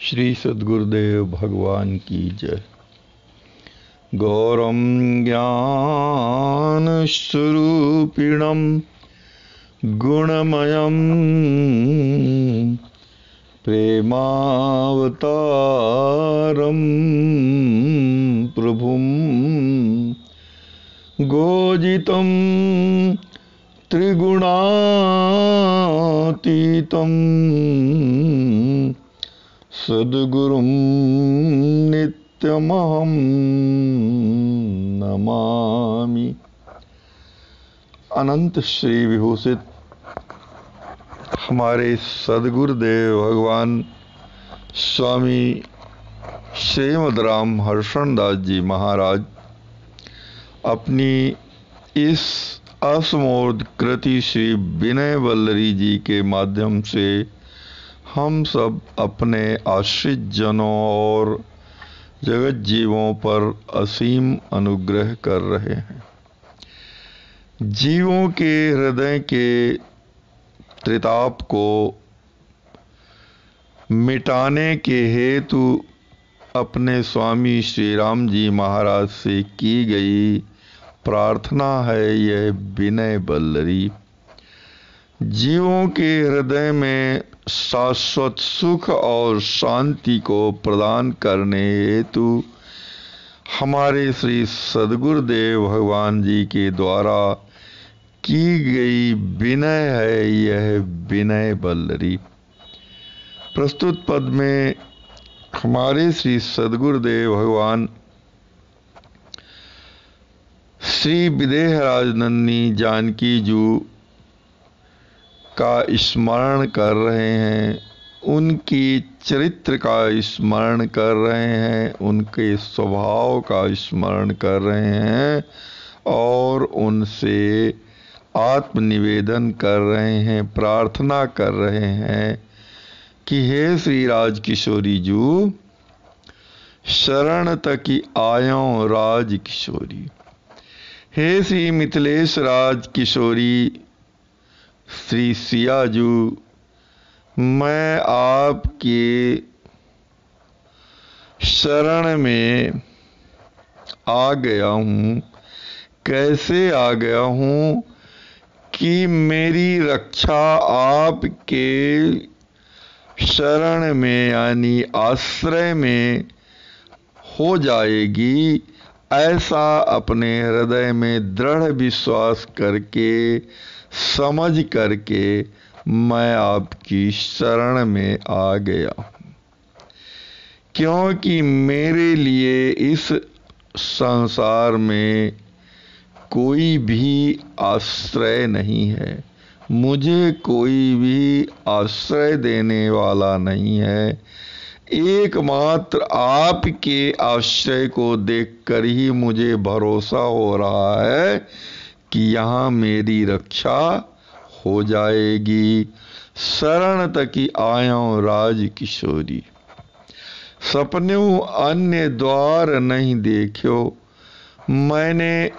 श्री सद्गुरुदेव भगवान की जय। गौरम ज्ञान स्वरूपिणम गुणमयम प्रेमावतारम प्रभुम गोजितं त्रिगुणातीतं सद्गुरुं नित्यमहं नमामि। अनंत श्री विभूषित हमारे सद्गुरुदेव भगवान स्वामी श्रीमद् राम हर्षण दास जी महाराज अपनी इस असमोर्ध कृति श्री विनय वल्लरी जी के माध्यम से हम सब अपने आश्रित जनों और जगत जीवों पर असीम अनुग्रह कर रहे हैं। जीवों के हृदय के त्रिताप को मिटाने के हेतु अपने स्वामी श्री राम जी महाराज से की गई प्रार्थना है यह विनय वल्लरी। जीवों के हृदय में शाश्वत सुख और शांति को प्रदान करने हेतु हमारे श्री सद्गुरुदेव भगवान जी के द्वारा की गई विनय है यह विनय वल्लरी। प्रस्तुत पद में हमारे श्री सद्गुरुदेव भगवान श्री विदेहराज नंदनी जानकी जी का स्मरण कर रहे हैं, उनकी चरित्र का स्मरण कर रहे हैं, उनके स्वभाव का स्मरण कर रहे हैं और उनसे आत्मनिवेदन कर रहे हैं, प्रार्थना कर रहे हैं कि हे श्री राज किशोरी जू शरण तकी आयों राज किशोरी। हे श्री मिथिलेश राज किशोरी श्री सियाजू, मैं आपके शरण में आ गया हूँ। कैसे आ गया हूँ कि मेरी रक्षा आपके शरण में यानी आश्रय में हो जाएगी, ऐसा अपने हृदय में दृढ़ विश्वास करके समझ करके मैं आपकी शरण में आ गया हूँ। क्योंकि मेरे लिए इस संसार में कोई भी आश्रय नहीं है, मुझे कोई भी आश्रय देने वाला नहीं है। एकमात्र आपके आश्रय को देखकर ही मुझे भरोसा हो रहा है कि यहाँ मेरी रक्षा हो जाएगी। शरण तकी आयों राज किशोरी, सपन्यों अन्य द्वार नहीं देखो। मैंने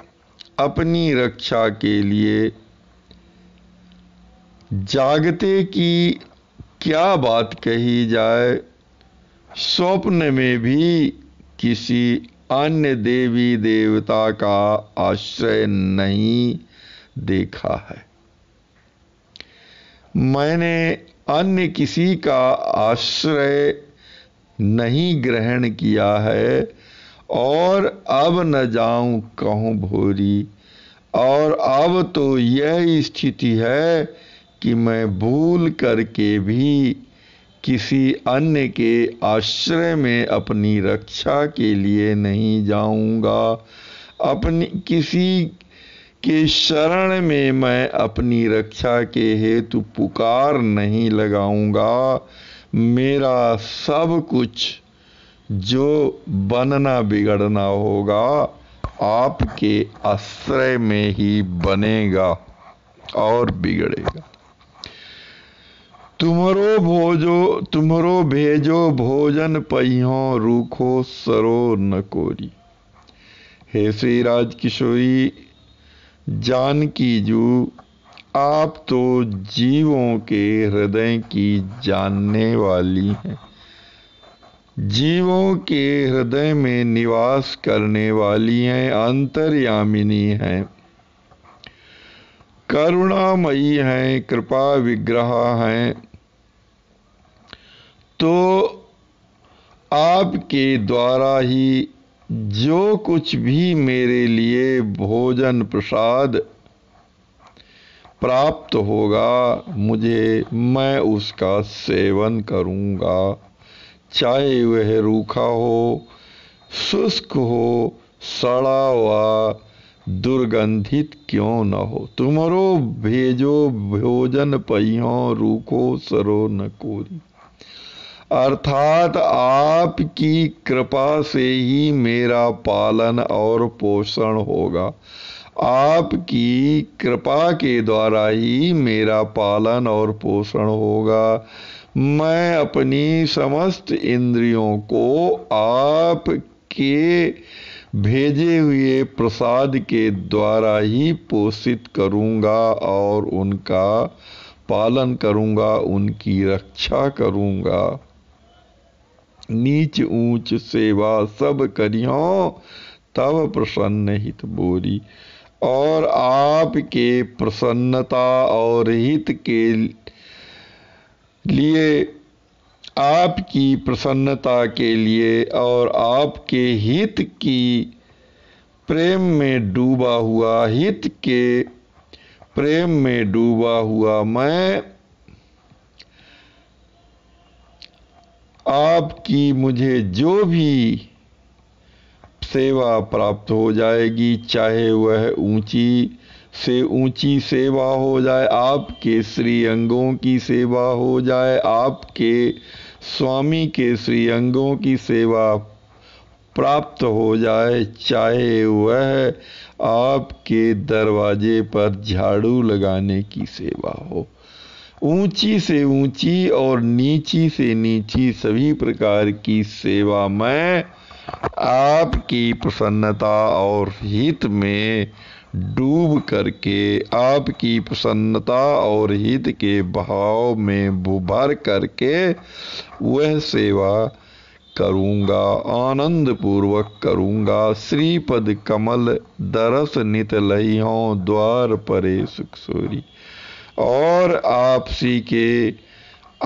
अपनी रक्षा के लिए जागते की क्या बात कही जाए, स्वप्न में भी किसी अन्य देवी देवता का आश्रय नहीं देखा है। मैंने अन्य किसी का आश्रय नहीं ग्रहण किया है और अब न जाऊं कहूं भोरी। और अब तो यह स्थिति है कि मैं भूल करके भी किसी अन्य के आश्रय में अपनी रक्षा के लिए नहीं जाऊंगा। अपनी किसी के शरण में मैं अपनी रक्षा के हेतु पुकार नहीं लगाऊंगा। मेरा सब कुछ जो बनना बिगड़ना होगा आपके आश्रय में ही बनेगा और बिगड़ेगा। तुमरो भेजो भोजन पहियों रूखो सरो न कोरी। हे श्री राज किशोरी जानकी जू, आप तो जीवों के हृदय की जानने वाली हैं। जीवों के हृदय में निवास करने वाली हैं, अंतर्यामिनी हैं, करुणामयी हैं, कृपा विग्रह हैं। तो आपके द्वारा ही जो कुछ भी मेरे लिए भोजन प्रसाद प्राप्त होगा, मैं उसका सेवन करूंगा, चाहे वह रूखा हो, शुष्क हो, सड़ा हुआ, दुर्गंधित क्यों न हो। तुमरो भेजो भोजन पहियों, रूखो सरो न कोरी। अर्थात आपकी कृपा से ही मेरा पालन और पोषण होगा, आपकी कृपा के द्वारा ही मेरा पालन और पोषण होगा। मैं अपनी समस्त इंद्रियों को आपके भेजे हुए प्रसाद के द्वारा ही पोषित करूंगा और उनका पालन करूंगा, उनकी रक्षा करूंगा। नीच ऊंच सेवा सब करियों, तब प्रसन्न हित बोरी। और आपके प्रसन्नता और हित के लिए, आपकी प्रसन्नता के लिए और आपके हित की प्रेम में डूबा हुआ, हित के प्रेम में डूबा हुआ मैं आपकी मुझे जो भी सेवा प्राप्त हो जाएगी, चाहे वह ऊंची से ऊंची सेवा हो जाए, आपके श्री अंगों की सेवा हो जाए, आपके स्वामी के श्री अंगों की सेवा प्राप्त हो जाए, चाहे वह आपके दरवाजे पर झाड़ू लगाने की सेवा हो, ऊंची से ऊंची और नीची से नीची सभी प्रकार की सेवा मैं आपकी प्रसन्नता और हित में डूब करके, आपकी प्रसन्नता और हित के भाव में भर करके वह सेवा करूंगा, आनंद पूर्वक करूंगा। श्रीपद कमल दरस नित लहियों, द्वार परे सुख सोरी। और आपसी के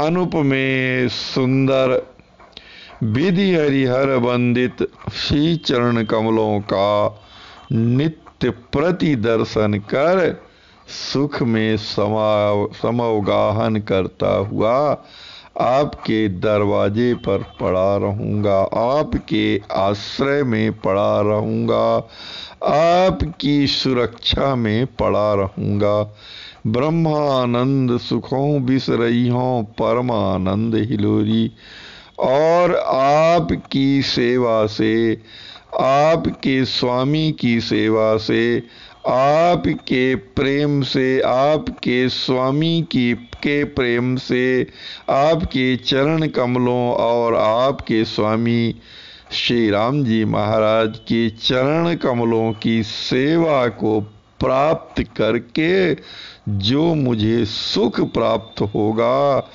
अनुपमेय सुंदर विधि हरिहर वंदित श्री चरण कमलों का नित्य प्रति दर्शन कर सुख में समवगाहन करता हुआ आपके दरवाजे पर पड़ा रहूंगा, आपके आश्रय में पड़ा रहूंगा, आपकी सुरक्षा में पड़ा रहूंगा। ब्रह्मानंद सुखों बिसरई हों, परमानंद हिलोरी। और आपकी सेवा से, आपके स्वामी की सेवा से, आपके प्रेम से, आपके स्वामी के प्रेम से, आपके चरण कमलों और आपके स्वामी श्री राम जी महाराज के चरण कमलों की सेवा को प्राप्त करके जो मुझे सुख प्राप्त होगा,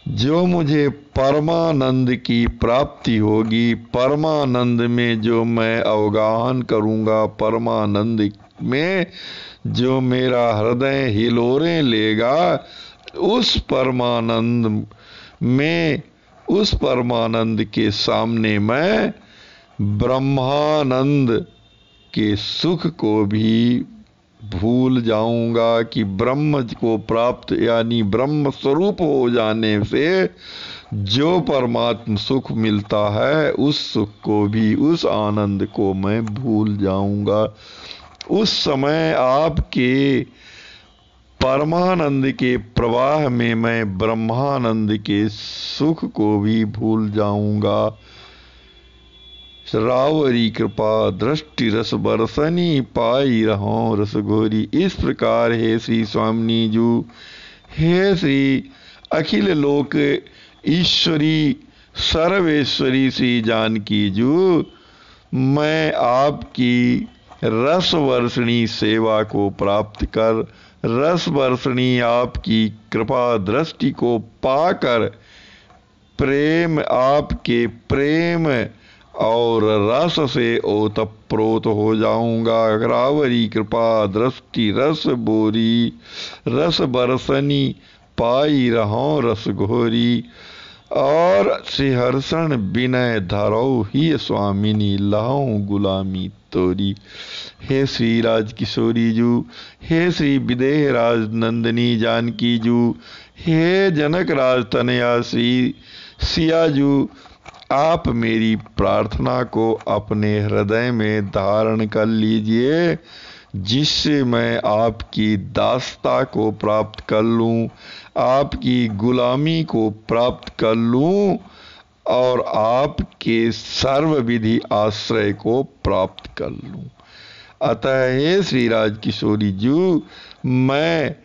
जो मुझे परमानंद की प्राप्ति होगी, परमानंद में जो मैं अवगाहन करूंगा, परमानंद में जो मेरा हृदय हिलोरे लेगा, उस परमानंद में, उस परमानंद के सामने मैं ब्रह्मानंद के सुख को भी भूल जाऊंगा कि ब्रह्म को प्राप्त यानी ब्रह्म स्वरूप हो जाने से जो परमात्म सुख मिलता है, उस सुख को भी, उस आनंद को मैं भूल जाऊंगा। उस समय आपके परमानंद के प्रवाह में मैं ब्रह्मानंद के सुख को भी भूल जाऊंगा। रावरी कृपा दृष्टि रस बरसनी, पाई रहो रस घोरी। इस प्रकार हे श्री स्वामिनी जू, हे श्री अखिल लोक ईश्वरी सर्वेश्वरी श्री जानकी जू, मैं आपकी रस वर्षणी सेवा को प्राप्त कर, रस वर्षणी आपकी कृपा दृष्टि को पाकर प्रेम, आपके प्रेम और रस से ओतप्रोत हो जाऊंगा। अग्रावरी कृपा दृष्टि रस बोरी, रस बरसनी पाई रहो रस घोरी। और सिहर्षण विनय धरौ ही स्वामिनी, लहौ गुलामी तोरी। हे श्री राज किशोरी जू, हे श्री विदेह राज नंदिनी जानकी जू, हे जनक राज तनया श्री सिया जू, आप मेरी प्रार्थना को अपने हृदय में धारण कर लीजिए, जिससे मैं आपकी दासता को प्राप्त कर लूं, आपकी गुलामी को प्राप्त कर लूं और आपके सर्वविधि आश्रय को प्राप्त कर लूं। अतः हे श्री राज किशोरी जी, मैं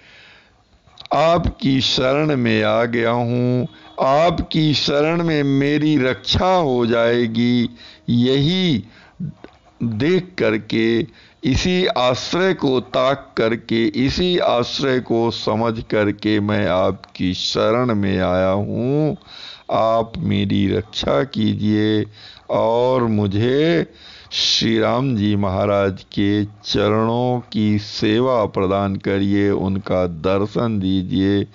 आपकी शरण में आ गया हूँ, आपकी शरण में मेरी रक्षा हो जाएगी, यही देख करके, इसी आश्रय को ताक करके, इसी आश्रय को समझ करके मैं आपकी शरण में आया हूँ। आप मेरी रक्षा कीजिए और मुझे श्री राम जी महाराज के चरणों की सेवा प्रदान करिए, उनका दर्शन दीजिए,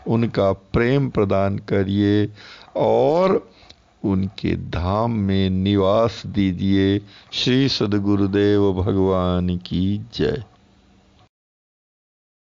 उनका प्रेम प्रदान करिए और उनके धाम में निवास दीजिए। श्री सद्गुरुदेव भगवान की जय।